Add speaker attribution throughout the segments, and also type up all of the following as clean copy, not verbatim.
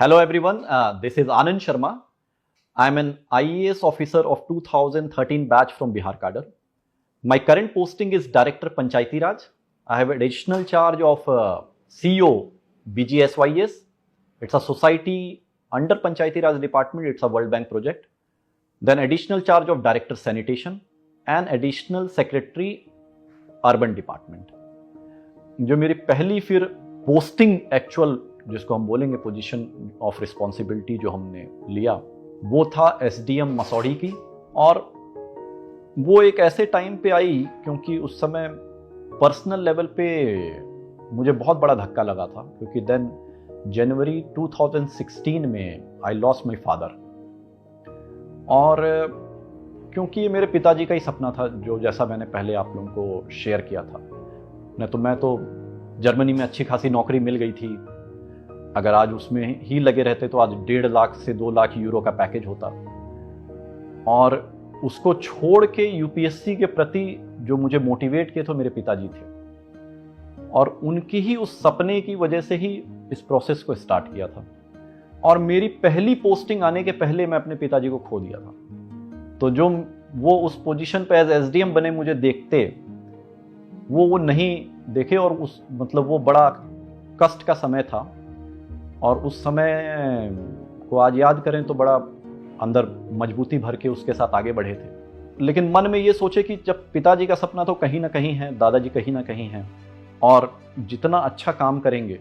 Speaker 1: Hello everyone, this is Anand Sharma. I am an IAS officer of 2013 batch from Bihar cadre. My current posting is Director Panchayati Raj. I have additional charge of CEO BGSYS. It's a society under Panchayati Raj department. It's a World Bank project. Then additional charge of Director Sanitation and additional Secretary Urban Department. जो मेरी पहली फिर posting actual जिसको हम बोलेंगे position of responsibility जो हमने लिया वो था एसडीएम मसौड़ी की। और वो एक ऐसे टाइम पे आई क्योंकि उस समय पर्सनल लेवल पे मुझे बहुत बड़ा धक्का लगा था, क्योंकि देन जनवरी 2016 में आई लॉस्ट माय फादर। और क्योंकि ये मेरे पिताजी का ही सपना था, जो जैसा मैंने पहले आप लोगों को शेयर किया था, नहीं तो मैं तो जर्मनी में अच्छी खासी नौकरी मिल गई थी। अगर आज उसमें ही लगे रहते तो आज 1.5 लाख से 2 लाख यूरो का पैकेज होता। और उसको छोड़ के यूपीएससी के प्रति जो मुझे मोटिवेट किए तो मेरे पिताजी थे, और उनकी ही उस सपने की वजह से ही इस प्रोसेस को स्टार्ट किया था। और मेरी पहली पोस्टिंग आने के पहले मैं अपने पिताजी को खो दिया था। तो जो वो उस पोजीशन पे एज एसडीएम बने मुझे देखते, वो नहीं देखे। और उस मतलब वो बड़ा कष्ट का समय था, और उस समय को आज याद करें तो बड़ा अंदर मजबूती भर के उसके साथ आगे बढ़े थे। लेकिन मन में ये सोचे कि जब पिताजी का सपना तो कहीं ना कहीं है, दादाजी कहीं ना कहीं हैं, और जितना अच्छा काम करेंगे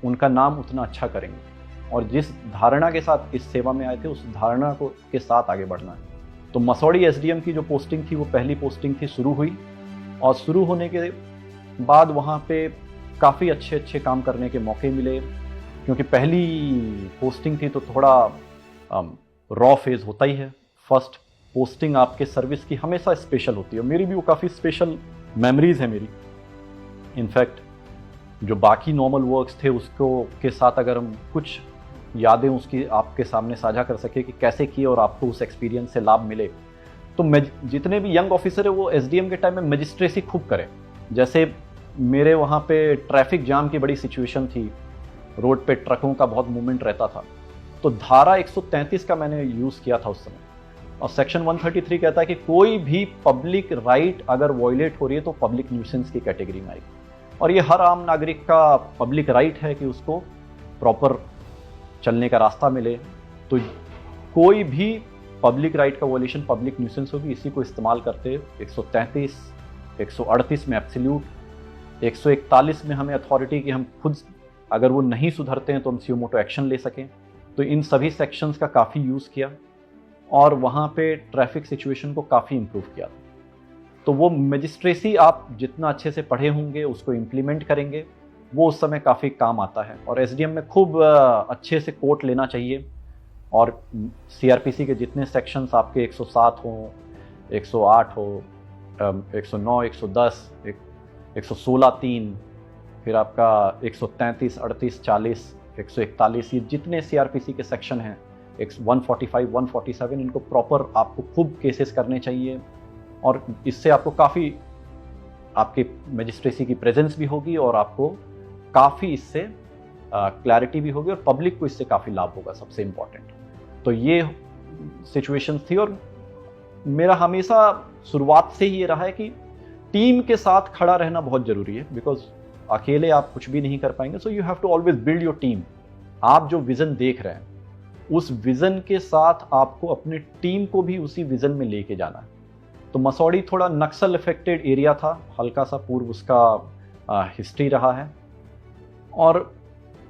Speaker 1: उनका नाम उतना अच्छा करेंगे। और जिस धारणा के साथ इस सेवा में आए थे उस धारणा को के साथ आगे बढ़ना है। तो मसौड़ी एसडीएम की जो पोस्टिंग थी वो पहली पोस्टिंग थी, शुरू हुई। और शुरू होने के बाद वहाँ पे काफ़ी अच्छे काम करने के मौके मिले, क्योंकि पहली पोस्टिंग थी तो थोड़ा रॉ फेज होता ही है। फर्स्ट पोस्टिंग आपके सर्विस की हमेशा स्पेशल होती है। मेरी भी वो काफ़ी स्पेशल मेमोरीज है मेरी। इनफैक्ट जो बाकी नॉर्मल वर्क्स थे उसको के साथ अगर हम कुछ यादें उसकी आपके सामने साझा कर सके कि कैसे किए और आपको उस एक्सपीरियंस से लाभ मिले, तो जितने भी यंग ऑफिसर है वो एसडीएम के टाइम में मजिस्ट्रेसी खूब करें। जैसे मेरे वहाँ पे ट्रैफिक जाम की बड़ी सिचुएशन थी, रोड पे ट्रकों का बहुत मूवमेंट रहता था, तो धारा 133 का मैंने यूज़ किया था उस समय। और सेक्शन 133 कहता है कि कोई भी पब्लिक राइट अगर वॉयलेट हो रही है तो पब्लिक न्यूसेंस की कैटेगरी में आएगी। और ये हर आम नागरिक का पब्लिक राइट है कि उसको प्रॉपर चलने का रास्ता मिले। तो कोई भी पब्लिक राइट का वॉयलेशन पब्लिक न्यूसेंस होगी, इसी को इस्तेमाल करते 133, 138 में एब्सोल्यूट, 141 में हमें अथॉरिटी कि हम खुद अगर वो नहीं सुधरते हैं तो हम सुयो मोटो एक्शन ले सकें। तो इन सभी सेक्शंस का काफ़ी यूज़ किया और वहाँ पे ट्रैफिक सिचुएशन को काफ़ी इम्प्रूव किया। तो वो मजिस्ट्रेसी आप जितना अच्छे से पढ़े होंगे उसको इम्प्लीमेंट करेंगे, वो उस समय काफ़ी काम आता है। और एसडीएम में खूब अच्छे से कोर्ट लेना चाहिए। और सीआरपीसी के जितने सेक्शंस आपके 107 हो, 108 हो, 109, 110, 116(3), फिर आपका 133, 38, 40, 141, ये जितने सीआरपीसी के सेक्शन हैं, 145, 147, इनको प्रॉपर आपको खूब केसेस करने चाहिए। और इससे आपको काफ़ी आपके मजिस्ट्रेसी की प्रेजेंस भी होगी और आपको काफ़ी इससे क्लैरिटी भी होगी और पब्लिक को इससे काफ़ी लाभ होगा, सबसे इम्पॉर्टेंट। तो ये सिचुएशंस थी। और मेरा हमेशा शुरुआत से ही ये रहा है कि टीम के साथ खड़ा रहना बहुत ज़रूरी है, बिकॉज अकेले आप कुछ भी नहीं कर पाएंगे। So you have to always build your team. आप जो विज़न देख रहे हैं उस विज़न के साथ आपको अपने टीम को भी उसी विज़न में लेके जाना है। तो मसौड़ी थोड़ा नक्सल अफेक्टेड एरिया था, हल्का सा पूर्व उसका हिस्ट्री रहा है, और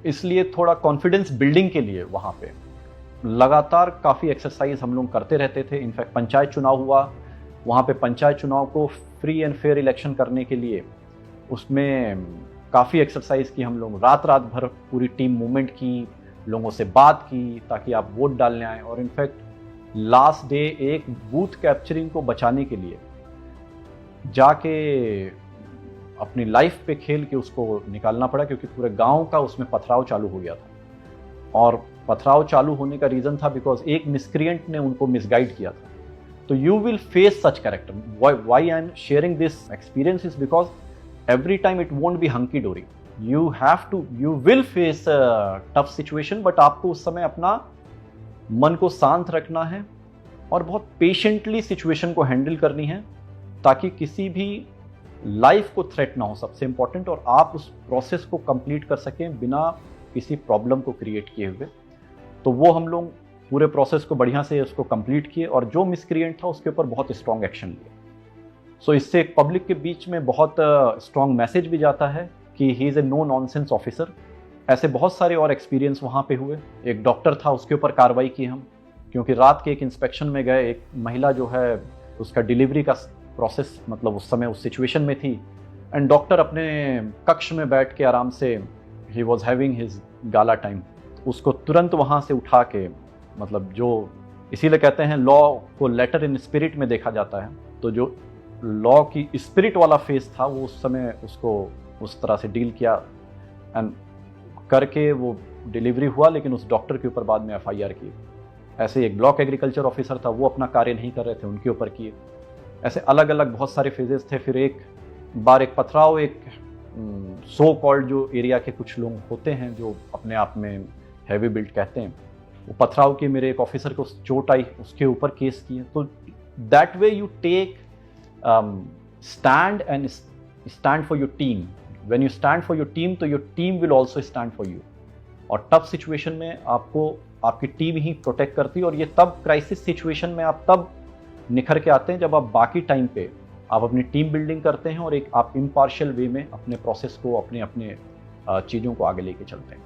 Speaker 1: इसलिए थोड़ा कॉन्फिडेंस बिल्डिंग के लिए वहाँ पे लगातार काफ़ी एक्सरसाइज हम लोग करते रहते थे। इनफैक्ट पंचायत चुनाव हुआ, वहाँ पे पंचायत चुनाव को फ्री एंड फेयर इलेक्शन करने के लिए उसमें काफ़ी एक्सरसाइज की हम लोग। रात भर पूरी टीम मूवमेंट की, लोगों से बात की ताकि आप वोट डालने आए। और इनफैक्ट लास्ट डे एक बूथ कैप्चरिंग को बचाने के लिए जाके अपनी लाइफ पे खेल के उसको निकालना पड़ा, क्योंकि पूरे गांव का उसमें पथराव चालू हो गया था। और पथराव चालू होने का रीज़न था बिकॉज एक मिसक्रिएंट ने उनको मिसगाइड किया था। तो you will face such character. Why I am sharing this experience is because every time it won't be hunky dory. You will face tough situation, but आपको उस समय अपना मन को शांत रखना है और बहुत पेशेंटली सिचुएशन को हैंडल करनी है, ताकि किसी भी लाइफ को थ्रेट ना हो, सबसे इंपॉर्टेंट, और आप उस प्रोसेस को कंप्लीट कर सकें बिना किसी प्रॉब्लम को क्रिएट किए हुए। तो वो हम लोग पूरे प्रोसेस को बढ़िया से उसको कंप्लीट किए, और जो मिसक्रिएंट था उसके ऊपर बहुत स्ट्रॉन्ग एक्शन लिया। सो इससे एक पब्लिक के बीच में बहुत स्ट्रॉन्ग मैसेज भी जाता है कि he is a no nonsense officer. ऐसे बहुत सारे और एक्सपीरियंस वहाँ पे हुए। एक डॉक्टर था, उसके ऊपर कार्रवाई की हम, क्योंकि रात के एक इंस्पेक्शन में गए, एक महिला जो है उसका डिलीवरी का प्रोसेस, मतलब उस समय उस सिचुएशन में थी, एंड डॉक्टर अपने कक्ष में बैठ के आराम से he was having his gala time, उसको तुरंत वहाँ से उठा के, मतलब जो इसीलिए कहते हैं लॉ को लेटर इन स्पिरिट में देखा जाता है, तो जो लॉ की स्पिरिट वाला फेस था वो उस समय उसको उस तरह से डील किया एंड करके वो डिलीवरी हुआ, लेकिन उस डॉक्टर के ऊपर बाद में एफआईआर की। ऐसे एक ब्लॉक एग्रीकल्चर ऑफिसर था, वो अपना कार्य नहीं कर रहे थे, उनके ऊपर किए। ऐसे अलग अलग बहुत सारे फेजेस थे। फिर एक बार एक पथराव, एक सो कॉल्ड जो एरिया के कुछ लोग होते हैं जो अपने आप में हैवी बिल्ट कहते हैं, वो पथराव के मेरे एक ऑफिसर को चोट आई, उसके ऊपर केस किए। तो that way you take stand and stand for your team. When you stand for your team, तो your team will also stand for you. और टफ सिचुएशन में आपको आपकी टीम ही प्रोटेक्ट करती है, और ये तब क्राइसिस सिचुएशन में आप तब निखर के आते हैं जब आप बाकी टाइम पे आप अपनी टीम बिल्डिंग करते हैं और एक आप इम्पार्शियल वे में अपने प्रोसेस को, अपने चीज़ों को आगे लेके चलते हैं।